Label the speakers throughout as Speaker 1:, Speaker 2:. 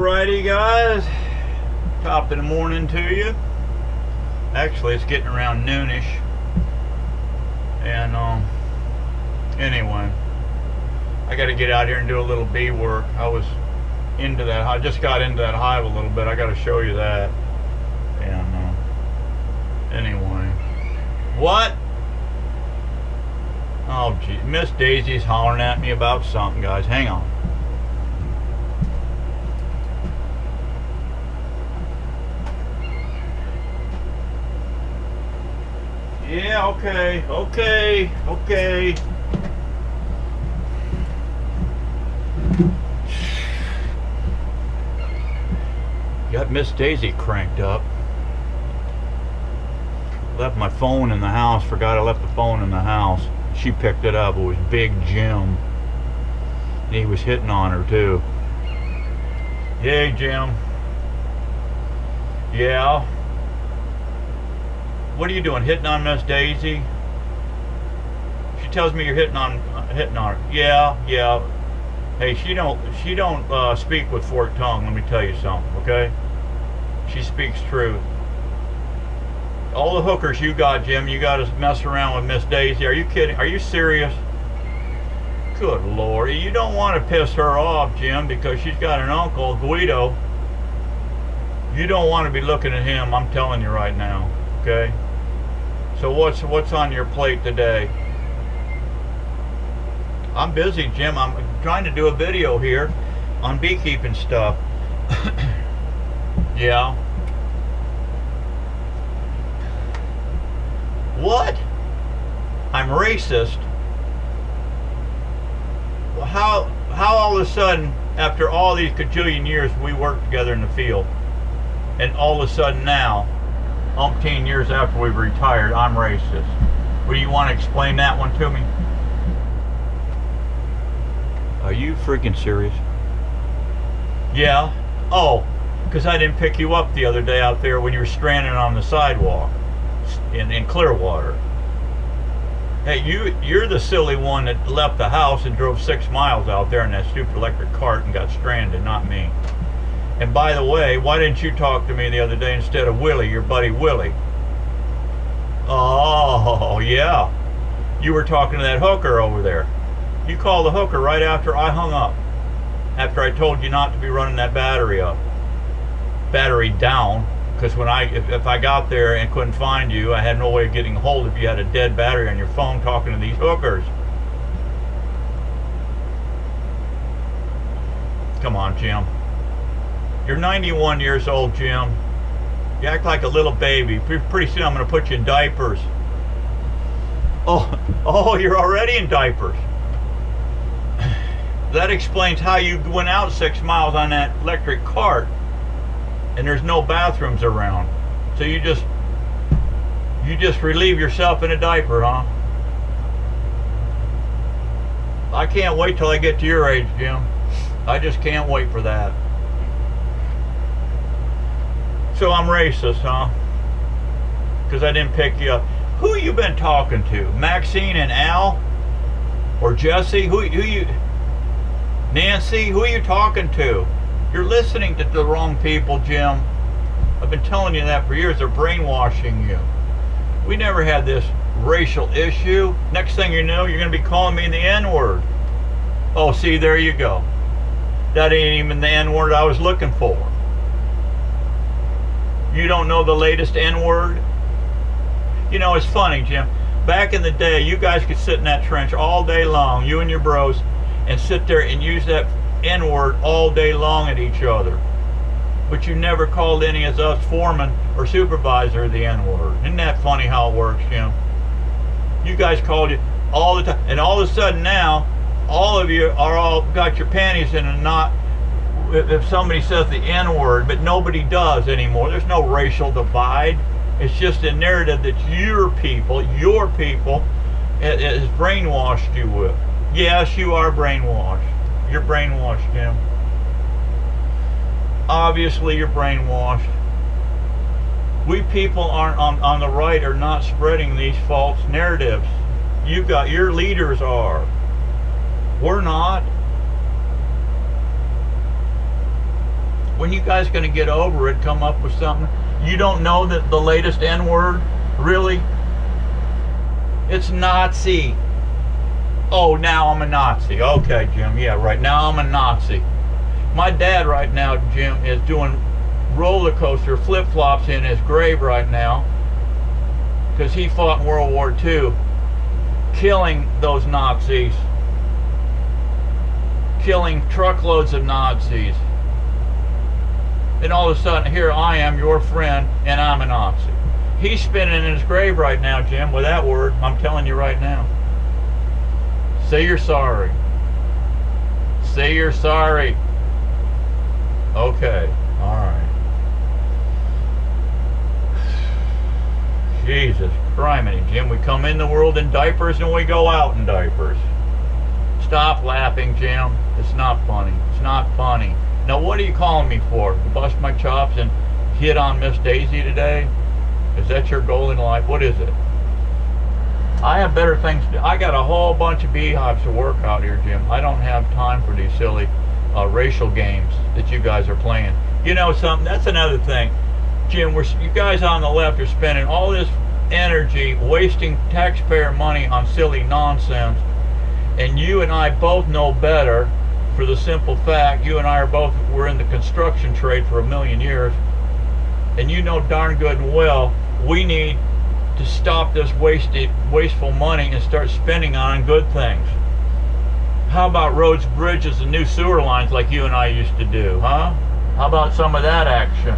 Speaker 1: Alrighty guys, top of the morning to you. Actually it's getting around noonish, and anyway, I got to get out here and do a little bee work. I was into that, I just got into that hive a little bit. I got to show you that. And anyway, what? Oh gee, Miss Daisy's hollering at me about something, guys. Hang on. Yeah, okay. Got Miss Daisy cranked up. Left my phone in the house. Forgot I left the phone in the house. She picked it up. It was Big Jim. He was hitting on her too. Hey, Jim. Yeah. What are you doing? Hitting on Miss Daisy? She tells me you're hitting on her. Yeah. Hey, she don't speak with forked tongue. Let me tell you something, okay? She speaks truth. All the hookers you got, Jim, you got to mess around with Miss Daisy. Are you kidding? Are you serious? Good Lord, you don't want to piss her off, Jim, because she's got an uncle, Guido. You don't want to be looking at him. I'm telling you right now, okay? So what's on your plate today? I'm busy, Jim. I'm trying to do a video here on beekeeping stuff. Yeah. What? I'm racist? How all of a sudden, after all these cajillion years we worked together in the field, and all of a sudden now, umpteen years after we've retired, I'm racist? Well, you want to explain that one to me? Are you freaking serious? Yeah. Oh, because I didn't pick you up the other day out there when you were stranded on the sidewalk in Clearwater. Hey, you're the silly one that left the house and drove 6 miles out there in that stupid electric cart and got stranded, not me. And by the way, why didn't you talk to me the other day instead of Willie, your buddy Willie? Oh, yeah. You were talking to that hooker over there. You called the hooker right after I hung up. After I told you not to be running that battery up. Battery down. Because when if I got there and couldn't find you, I had no way of getting a hold of you. You had a dead battery on your phone talking to these hookers. Come on, Jim. You're 91 years old, Jim. You act like a little baby. Pretty soon I'm going to put you in diapers. Oh, you're already in diapers. That explains how you went out 6 miles on that electric cart and there's no bathrooms around. So you just relieve yourself in a diaper, huh? I can't wait till I get to your age, Jim. I just can't wait for that. So I'm racist, huh? Because I didn't pick you up. Who you been talking to? Maxine and Al? Or Jesse? Who you... Nancy? Who are you talking to? You're listening to the wrong people, Jim. I've been telling you that for years. They're brainwashing you. We never had this racial issue. Next thing you know, you're going to be calling me the N-word. Oh, see, there you go. That ain't even the N-word I was looking for. You don't know the latest N-word? You know, it's funny, Jim. Back in the day, you guys could sit in that trench all day long, you and your bros, and sit there and use that N-word all day long at each other. But you never called any of us foreman or supervisor the N-word. Isn't that funny how it works, Jim? You guys called it all the time. And all of a sudden now, all of you are all got your panties in a knot if somebody says the N-word, but nobody does anymore. There's no racial divide. It's just a narrative that your people has brainwashed you with. Yes, you are brainwashed. You're brainwashed, Jim. Obviously, you're brainwashed. We people aren't on the right are not spreading these false narratives. Your leaders are. We're not. When you guys gonna get over it, come up with something? You don't know that the latest N-word? Really? It's Nazi. Oh, now I'm a Nazi. Okay, Jim, yeah, right, now I'm a Nazi. My dad right now, Jim, is doing roller coaster flip-flops in his grave right now because he fought in World War II, killing those Nazis, killing truckloads of Nazis. And all of a sudden, here I am, your friend, and I'm a Nazi. He's spinning in his grave right now, Jim, with that word. I'm telling you right now. Say you're sorry. Say you're sorry. Okay, all right. Jesus criminy, Jim. We come in the world in diapers and we go out in diapers. Stop laughing, Jim. It's not funny. It's not funny. Now, what are you calling me for? To bust my chops and hit on Miss Daisy today? Is that your goal in life? What is it? I have better things to do. I got a whole bunch of beehives to work out here, Jim. I don't have time for these silly racial games that you guys are playing. You know something? That's another thing. Jim, you guys on the left are spending all this energy, wasting taxpayer money on silly nonsense, and you and I both know better for the simple fact you and I were in the construction trade for 1,000,000 years, and you know darn good and well we need to stop this wasteful money and start spending on good things. How about roads, bridges, and new sewer lines like you and I used to do, huh? How about some of that action?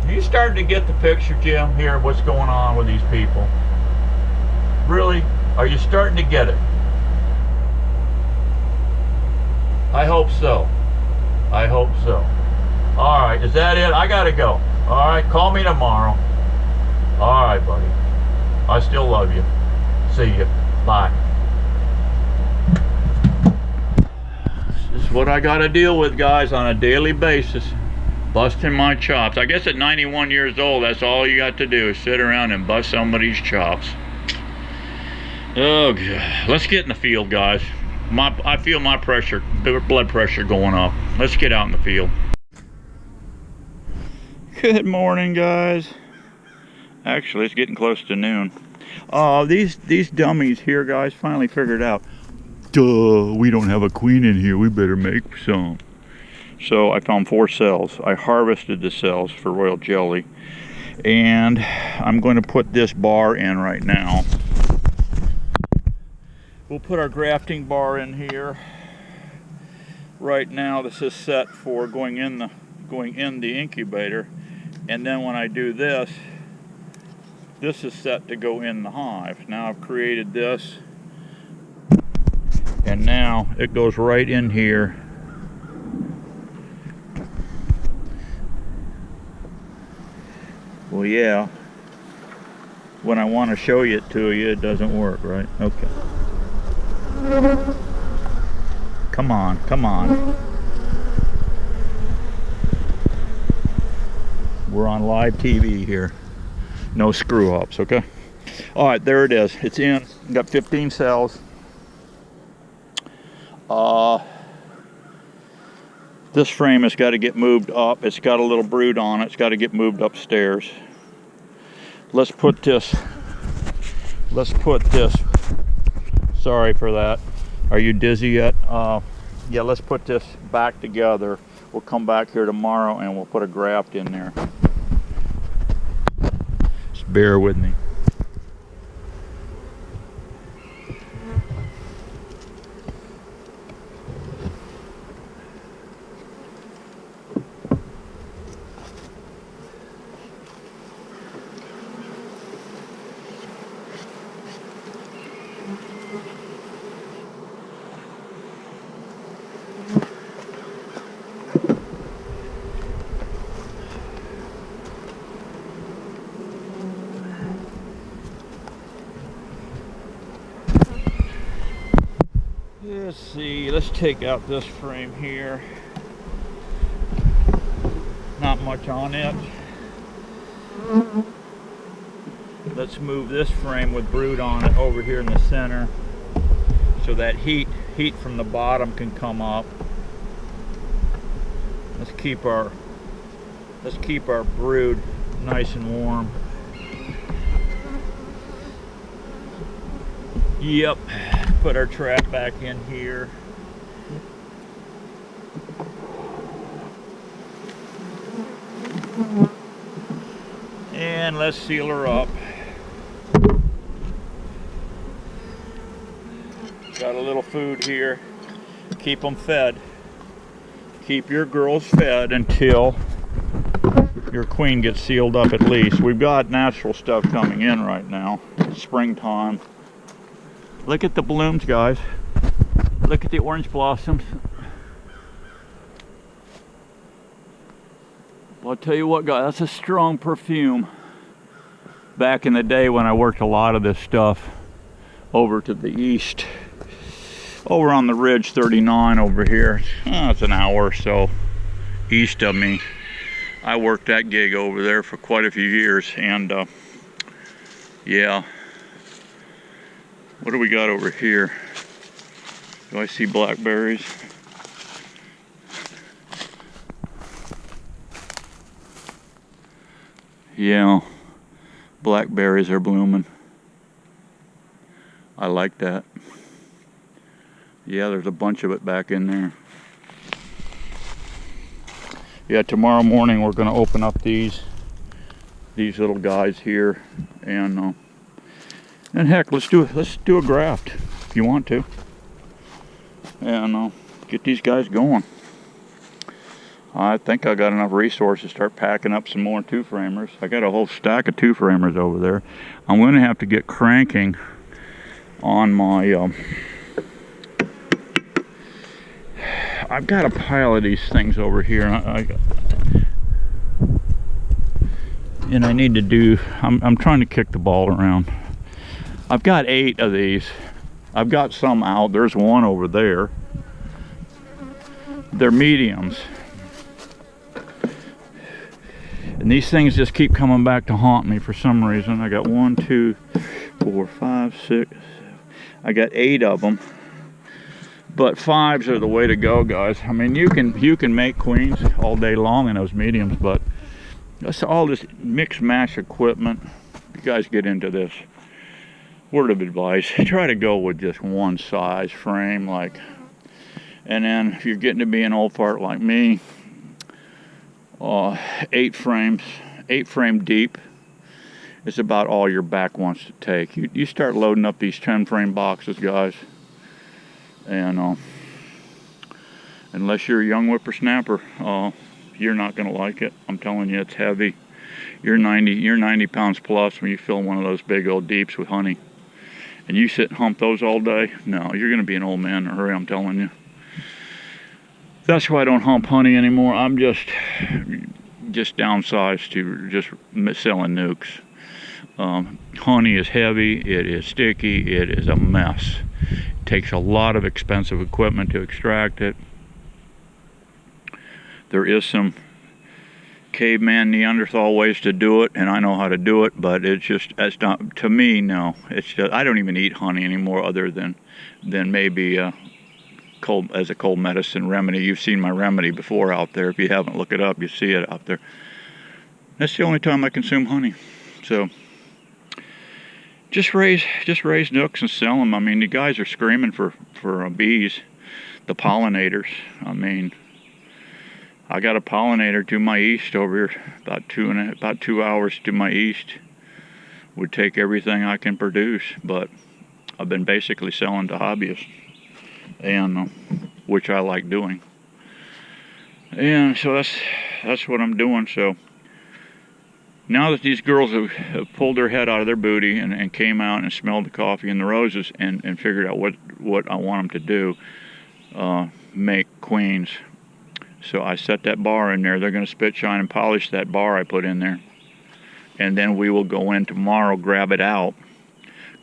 Speaker 1: Are you starting to get the picture, Jim, here, what's going on with these people? Really? Are you starting to get it? I hope so. I hope so. All right, is that it? I gotta go. All right, call me tomorrow. All right, buddy. I still love you. See you. Bye. This is what I gotta deal with, guys, on a daily basis. Busting my chops. I guess at 91 years old, that's all you got to do is sit around and bust somebody's chops. Oh, God. Let's get in the field, guys. I feel my blood pressure going up. Let's get out in the field. Good morning, guys. Actually, it's getting close to noon. These dummies here, guys, finally figured out, duh, we don't have a queen in here. We better make some. So I found 4 cells. I harvested the cells for royal jelly, and I'm going to put this bar in right now. We'll put our grafting bar in here. Right now, this is set for going in the incubator, and then when I do this, this is set to go in the hive. Now I've created this, and now it goes right in here. Well, yeah, when I want to show it to you, it doesn't work, right? Okay. Come on, come on. We're on live TV here. No screw ups, okay? All right, there it is. It's in. Got 15 cells. This frame has got to get moved up. It's got a little brood on it. It's got to get moved upstairs. Let's put this. Sorry for that. Are you dizzy yet? Yeah, let's put this back together. We'll come back here tomorrow and we'll put a graft in there. Just bear with me. Let's see, let's take out this frame here. Not much on it. Let's move this frame with brood on it over here in the center so that heat from the bottom can come up. Let's keep our brood nice and warm. Yep. Put our trap back in here. And let's seal her up. Got a little food here. Keep them fed. Keep your girls fed until your queen gets sealed up at least. We've got natural stuff coming in right now. It's springtime. Look at the blooms, guys. Look at the orange blossoms. Well, I'll tell you what, guys, that's a strong perfume. Back in the day when I worked a lot of this stuff over to the east, over on the Ridge 39 over here, it's an hour or so east of me. I worked that gig over there for quite a few years, and yeah. What do we got over here? Do I see blackberries? Yeah, blackberries are blooming. I like that. Yeah, there's a bunch of it back in there. Yeah, tomorrow morning we're going to open up these little guys here, and heck, let's do a graft if you want to, and get these guys going. I think I got enough resources to start packing up some more two-framers. I got a whole stack of two-framers over there. I'm going to have to get cranking on my I've got a pile of these things over here, and I need to do, I'm trying to kick the ball around. I've got 8 of these. I've got some out. There's one over there. They're mediums. And these things just keep coming back to haunt me for some reason. I got 1, 2, 4, 5, 6, 7. I got 8 of them. But 5s are the way to go, guys. I mean, you can make queens all day long in those mediums, but that's all this mix mash equipment. You guys get into this. Word of advice: try to go with just one size frame, and then if you're getting to be an old fart like me, 8 frame deep is about all your back wants to take. You start loading up these 10 frame boxes, guys, and unless you're a young whippersnapper, you're not gonna like it. I'm telling you, it's heavy. You're 90 pounds plus when you fill one of those big old deeps with honey, and you sit and hump those all day. No, you're gonna be an old man in a hurry, I'm telling you. That's why I don't hump honey anymore. I'm just downsized to just selling nukes. Honey is heavy, it is sticky, it is a mess. It takes a lot of expensive equipment to extract it. There is some caveman Neanderthal ways to do it, and I know how to do it, but it's not, to me, no. It's just, I don't even eat honey anymore, other than maybe as a cold medicine remedy. You've seen my remedy before out there. If you haven't, look it up. You see it out there. That's the only time I consume honey. So just raise nooks and sell them. I mean, the guys are screaming for bees, the pollinators. I mean, I got a pollinator to my east over here, about 2 hours to my east. Would take everything I can produce, but I've been basically selling to hobbyists, and which I like doing. And so that's what I'm doing. So now that these girls have pulled their head out of their booty and came out and smelled the coffee and the roses and figured out what I want them to do, make queens. So I set that bar in there. They're going to spit, shine, and polish that bar I put in there. And then we will go in tomorrow, grab it out,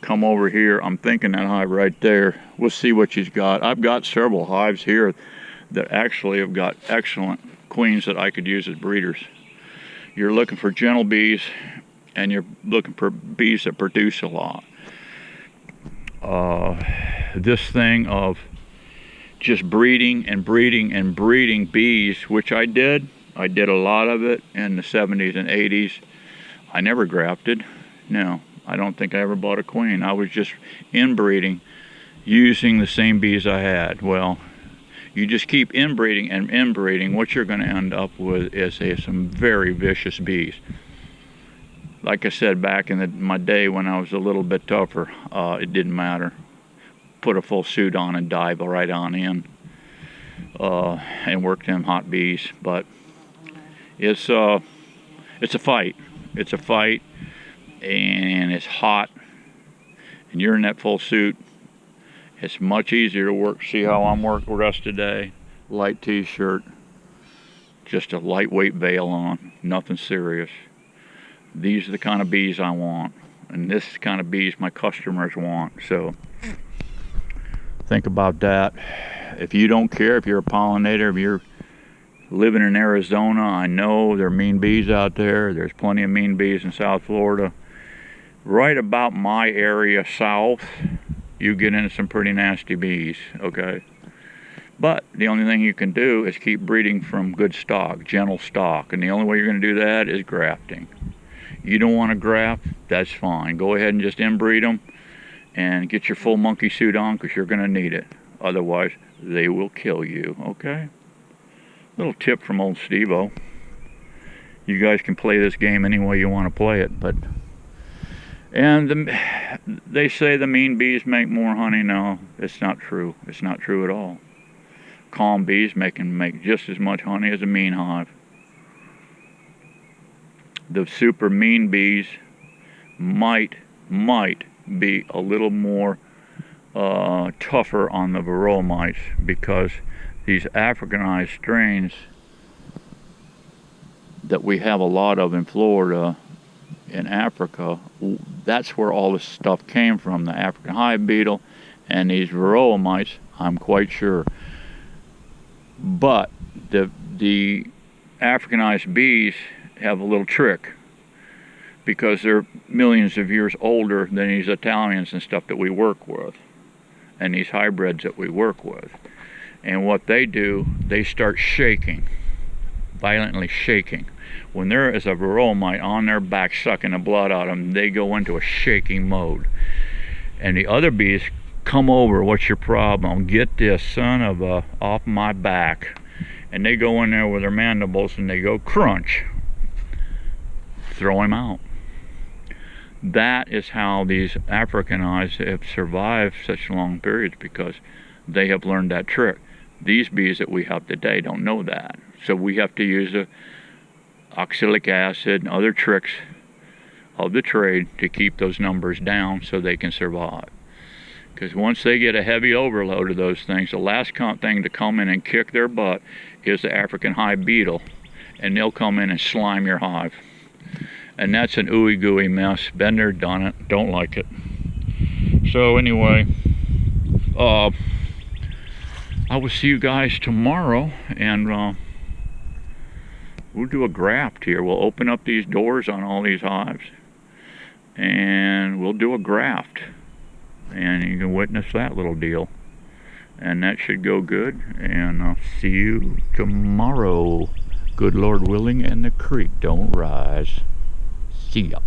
Speaker 1: come over here. I'm thinking that hive right there. We'll see what she's got. I've got several hives here that actually have got excellent queens that I could use as breeders. You're looking for gentle bees, and you're looking for bees that produce a lot. This thing of just breeding and breeding and breeding bees, which I did. I did a lot of it in the 70s and 80s. I never grafted. No, I don't think I ever bought a queen. I was just inbreeding using the same bees I had. Well, you just keep inbreeding and inbreeding, what you're going to end up with is some very vicious bees. Like I said, back in my day when I was a little bit tougher, it didn't matter. Put a full suit on and dive right on in and work them hot bees. But it's a fight. It's a fight, and it's hot, and you're in that full suit. It's much easier to work. See how I'm dressed today? Light t-shirt, just a lightweight veil on, nothing serious. These are the kind of bees I want, and this is the kind of bees my customers want. So think about that. If you don't care, if you're a pollinator, if you're living in Arizona, I know there are mean bees out there. There's plenty of mean bees in South Florida. Right about my area south, you get into some pretty nasty bees, okay? But the only thing you can do is keep breeding from good stock, gentle stock, and the only way you're going to do that is grafting. You don't want to graft, that's fine. Go ahead and just inbreed them and get your full monkey suit on, because you're going to need it. Otherwise, they will kill you, okay? Little tip from old Steve-O. You guys can play this game any way you want to play it, but... And they say the mean bees make more honey. No, it's not true. It's not true at all. Calm bees can make just as much honey as a mean hive. The super mean bees might be a little more tougher on the varroa mites, because these Africanized strains that we have a lot of in Florida, in Africa, that's where all this stuff came from, the African hive beetle and these varroa mites, I'm quite sure. But the Africanized bees have a little trick, because they're millions of years older than these Italians and stuff that we work with, and these hybrids that we work with. And what they do, they start shaking, violently shaking. When there is a varroa mite on their back sucking the blood out of them, they go into a shaking mode. And the other bees come over, what's your problem? Get this son of a off my back. And they go in there with their mandibles and they go crunch. Throw him out. That is how these Africanized have survived such long periods, because they have learned that trick. These bees that we have today don't know that. So we have to use oxalic acid and other tricks of the trade to keep those numbers down so they can survive. Because once they get a heavy overload of those things, the last thing to come in and kick their butt is the African hive beetle, and they'll come in and slime your hive. And that's an ooey gooey mess. Been there, done it, don't like it. So anyway, I will see you guys tomorrow, and we'll do a graft here. We'll open up these doors on all these hives, and we'll do a graft, and you can witness that little deal, and that should go good. And I'll see you tomorrow, good Lord willing, and the creek don't rise. See ya.